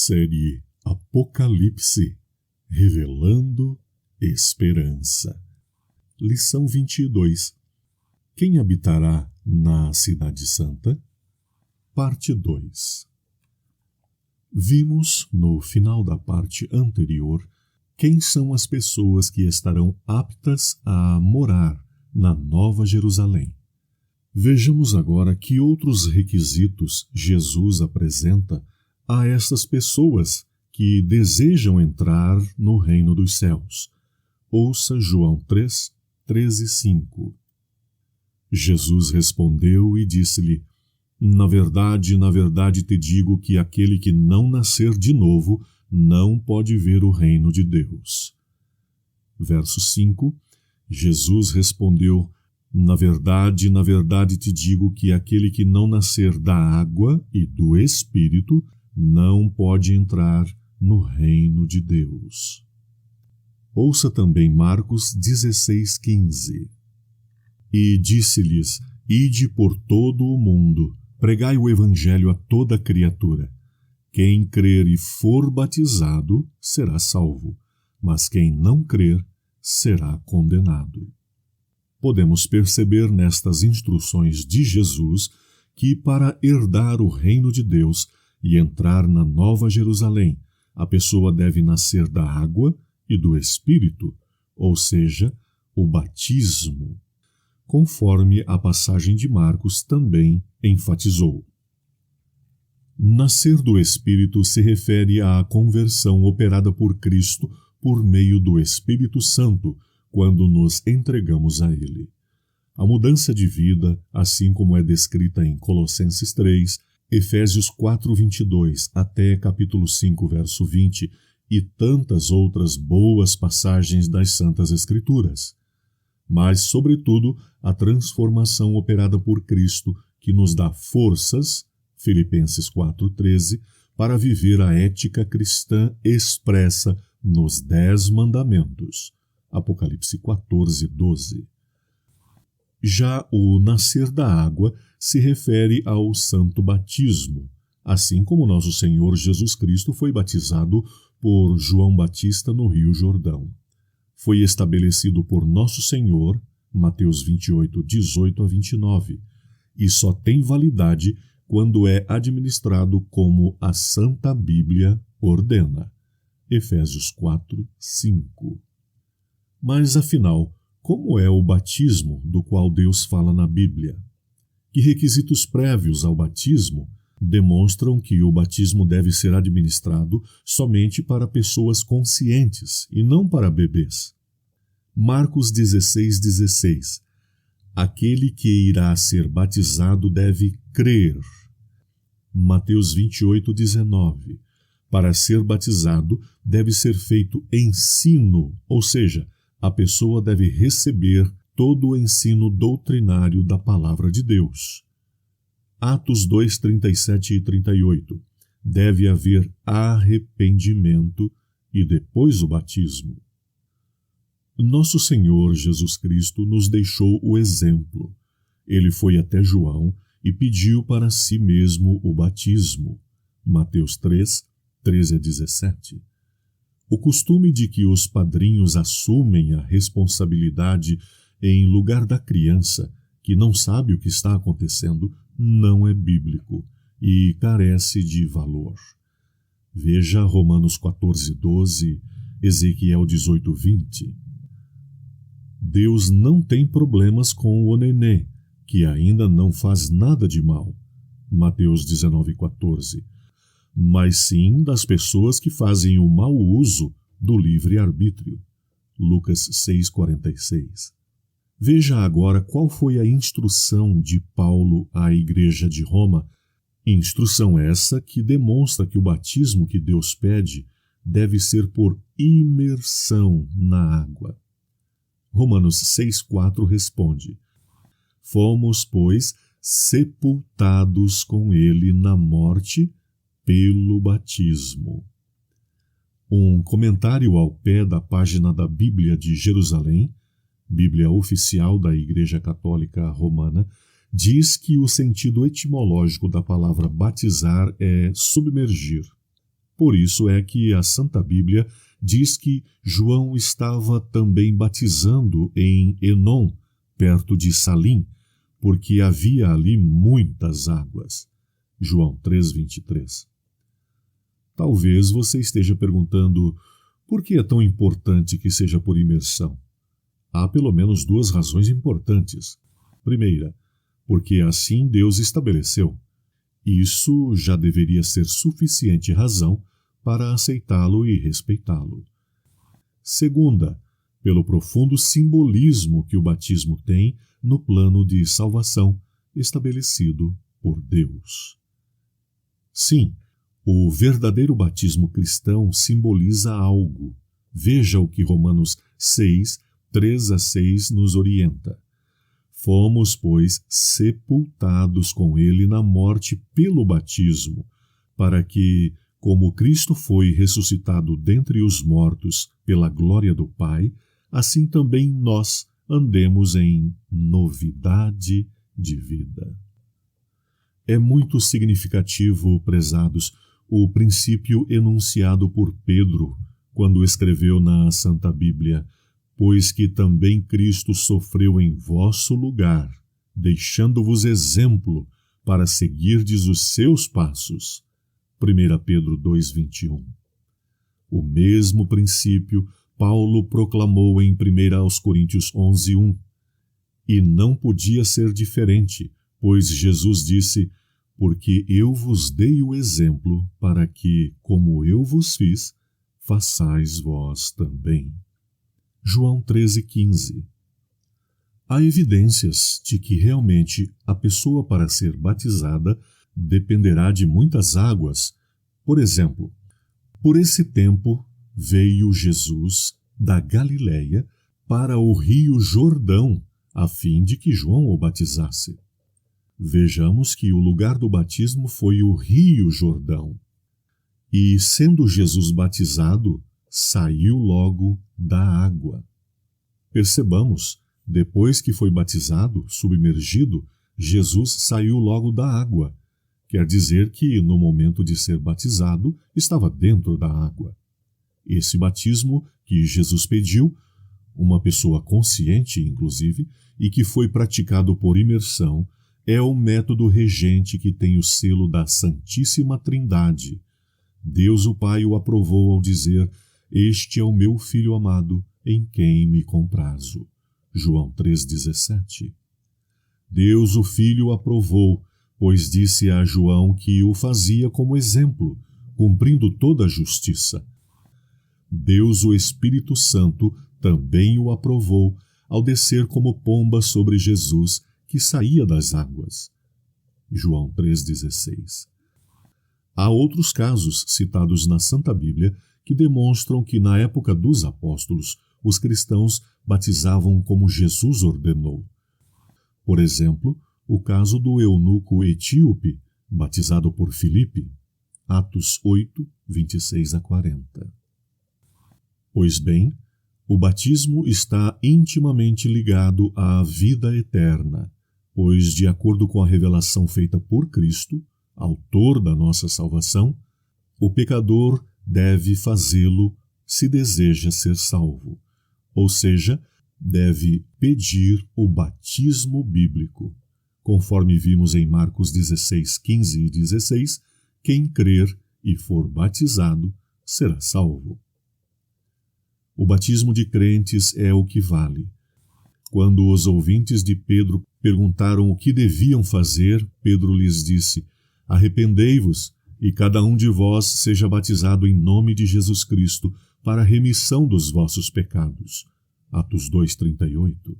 Série Apocalipse, revelando esperança. Lição 22. Quem habitará na Cidade Santa? Parte 2. Vimos, no final da parte anterior, quem são as pessoas que estarão aptas a morar na Nova Jerusalém. Vejamos agora que outros requisitos Jesus apresenta a essas pessoas que desejam entrar no reino dos céus. Ouça João 3, 13 e 5. Jesus respondeu e disse-lhe: na verdade te digo que aquele que não nascer de novo não pode ver o reino de Deus. Verso 5. Jesus respondeu: na verdade te digo que aquele que não nascer da água e do Espírito não pode entrar no reino de Deus. Ouça também Marcos 16, 15. E disse-lhes: ide por todo o mundo, pregai o evangelho a toda criatura. Quem crer e for batizado será salvo, mas quem não crer será condenado. Podemos perceber nestas instruções de Jesus que para herdar o reino de Deus e entrar na Nova Jerusalém, a pessoa deve nascer da água e do Espírito, ou seja, o batismo, conforme a passagem de Marcos também enfatizou. Nascer do Espírito se refere à conversão operada por Cristo por meio do Espírito Santo, quando nos entregamos a Ele. A mudança de vida, assim como é descrita em Colossenses 3, Efésios 4, 22, até capítulo 5, verso 20, e tantas outras boas passagens das Santas Escrituras. Mas, sobretudo, a transformação operada por Cristo, que nos dá forças, Filipenses 4, 13, para viver a ética cristã expressa nos 10 mandamentos, Apocalipse 14, 12. Já o nascer da água se refere ao santo batismo, assim como nosso Senhor Jesus Cristo foi batizado por João Batista no Rio Jordão. Foi estabelecido por nosso Senhor, Mateus 28, 18 a 29, e só tem validade quando é administrado como a Santa Bíblia ordena. Efésios 4, 5. Mas, afinal, como é o batismo do qual Deus fala na Bíblia? Que requisitos prévios ao batismo demonstram que o batismo deve ser administrado somente para pessoas conscientes e não para bebês? Marcos 16, 16. Aquele que irá ser batizado deve crer. Mateus 28, 19. Para ser batizado deve ser feito ensino, ou seja, a pessoa deve receber todo o ensino doutrinário da Palavra de Deus. Atos 2, 37 e 38. Deve haver arrependimento e depois o batismo. Nosso Senhor Jesus Cristo nos deixou o exemplo. Ele foi até João e pediu para si mesmo o batismo. Mateus 3, 13 a 17. O costume de que os padrinhos assumem a responsabilidade em lugar da criança, que não sabe o que está acontecendo, não é bíblico e carece de valor. Veja Romanos 14, 12, Ezequiel 18, 20. Deus não tem problemas com o nenê, que ainda não faz nada de mal. Mateus 19, 14. Mas sim das pessoas que fazem o mau uso do livre-arbítrio. Lucas 6, 46. Veja agora qual foi a instrução de Paulo à igreja de Roma, instrução essa que demonstra que o batismo que Deus pede deve ser por imersão na água. Romanos 6, 4 responde: fomos, pois, sepultados com ele na morte pelo batismo. Um comentário ao pé da página da Bíblia de Jerusalém, Bíblia oficial da Igreja Católica Romana, diz que o sentido etimológico da palavra batizar é submergir. Por isso é que a Santa Bíblia diz que João estava também batizando em Enom, perto de Salim, porque havia ali muitas águas. João 3:23. Talvez você esteja perguntando por que é tão importante que seja por imersão. Há pelo menos duas razões importantes. Primeira, porque assim Deus estabeleceu. Isso já deveria ser suficiente razão para aceitá-lo e respeitá-lo. Segunda, pelo profundo simbolismo que o batismo tem no plano de salvação estabelecido por Deus. Sim, o verdadeiro batismo cristão simboliza algo. Veja o que Romanos 6, 3-6 nos orienta. Fomos, pois, sepultados com ele na morte pelo batismo, para que, como Cristo foi ressuscitado dentre os mortos pela glória do Pai, assim também nós andemos em novidade de vida. É muito significativo, prezados, o princípio enunciado por Pedro quando escreveu na Santa Bíblia: pois que também Cristo sofreu em vosso lugar, deixando-vos exemplo para seguirdes os seus passos. 1 Pedro 2:21. O mesmo princípio Paulo proclamou em 1 Coríntios 11:1. E não podia ser diferente, pois Jesus disse: porque eu vos dei o exemplo para que, como eu vos fiz, façais vós também. João 13:15. Há evidências de que realmente a pessoa para ser batizada dependerá de muitas águas. Por exemplo, por esse tempo veio Jesus da Galileia para o rio Jordão, a fim de que João o batizasse. Vejamos que o lugar do batismo foi o rio Jordão. E, sendo Jesus batizado, saiu logo da água. Percebamos, depois que foi batizado, submergido, Jesus saiu logo da água. Quer dizer que, no momento de ser batizado, estava dentro da água. Esse batismo que Jesus pediu, uma pessoa consciente, inclusive, e que foi praticado por imersão, é o método regente que tem o selo da Santíssima Trindade. Deus o Pai o aprovou ao dizer: este é o meu Filho amado, em quem me comprazo. João 3,17. Deus o Filho aprovou, pois disse a João que o fazia como exemplo, cumprindo toda a justiça. Deus o Espírito Santo também o aprovou ao descer como pomba sobre Jesus, que saía das águas. João 3,16. Há outros casos citados na Santa Bíblia que demonstram que na época dos apóstolos os cristãos batizavam como Jesus ordenou. Por exemplo, o caso do eunuco etíope, batizado por Filipe, Atos 8, 26-40. Pois bem, o batismo está intimamente ligado à vida eterna, pois, de acordo com a revelação feita por Cristo, autor da nossa salvação, o pecador deve fazê-lo se deseja ser salvo, ou seja, deve pedir o batismo bíblico. Conforme vimos em Marcos 16, 15 e 16, quem crer e for batizado será salvo. O batismo de crentes é o que vale. Quando os ouvintes de Pedro perguntaram o que deviam fazer, Pedro lhes disse: arrependei-vos, e cada um de vós seja batizado em nome de Jesus Cristo, para a remissão dos vossos pecados. Atos 2,38.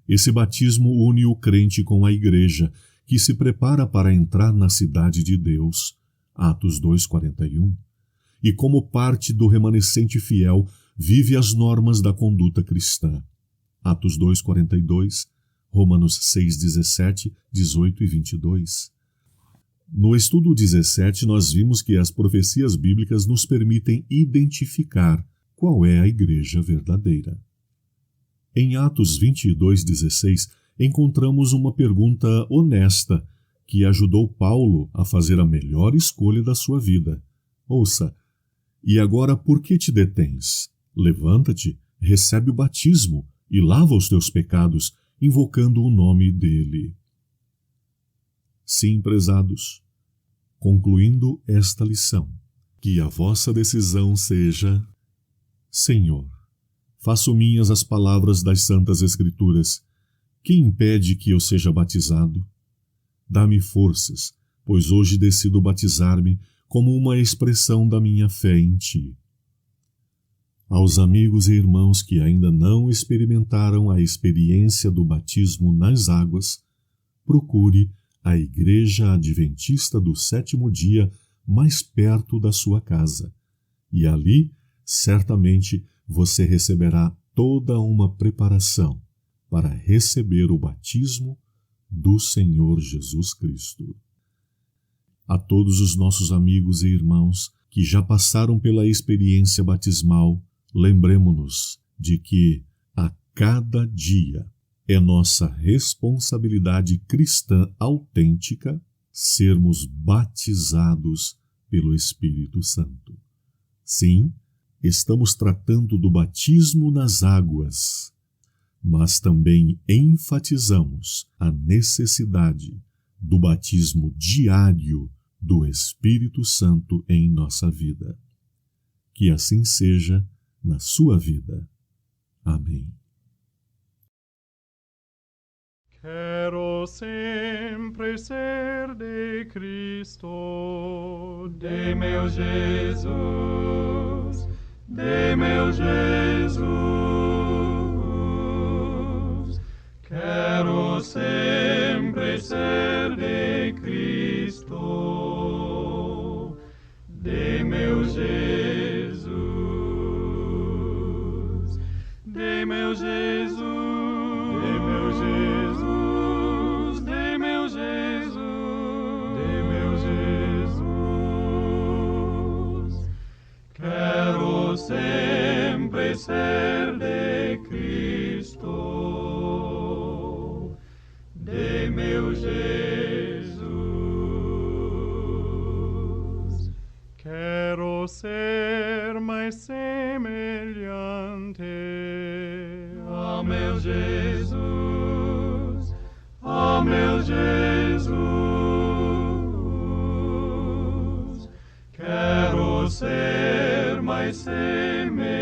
Esse batismo une o crente com a igreja, que se prepara para entrar na cidade de Deus. Atos 2,41. E como parte do remanescente fiel, vive as normas da conduta cristã. Atos 2,42, Romanos 6, 17, 18 e 22. No estudo 17, nós vimos que as profecias bíblicas nos permitem identificar qual é a igreja verdadeira. Em Atos 22:16, encontramos uma pergunta honesta que ajudou Paulo a fazer a melhor escolha da sua vida. Ouça, e agora por que te detens? Levanta-te, recebe o batismo e lava os teus pecados, invocando o nome dele. Sim, prezados, concluindo esta lição, que a vossa decisão seja: Senhor, faço minhas as palavras das Santas Escrituras. Que impede que eu seja batizado? Dá-me forças, pois hoje decido batizar-me como uma expressão da minha fé em Ti. Aos amigos e irmãos que ainda não experimentaram a experiência do batismo nas águas, procure a Igreja Adventista do Sétimo Dia mais perto da sua casa, e ali, certamente, você receberá toda uma preparação para receber o batismo do Senhor Jesus Cristo. A todos os nossos amigos e irmãos que já passaram pela experiência batismal, lembremo-nos de que, a cada dia, é nossa responsabilidade cristã autêntica sermos batizados pelo Espírito Santo. Sim, estamos tratando do batismo nas águas, mas também enfatizamos a necessidade do batismo diário do Espírito Santo em nossa vida. Que assim seja na sua vida. Amém. Quero sempre ser de Cristo, de meu Jesus, de meu Jesus. Quero sempre ser de Cristo, de meu Jesus, de meu Jesus, de meu Jesus, de meu Jesus, de meu Jesus. Quero sempre ser de Cristo, de meu Jesus. Quero ser mais semelhante a meu Jesus, a meu Jesus. Quero ser mais semelhante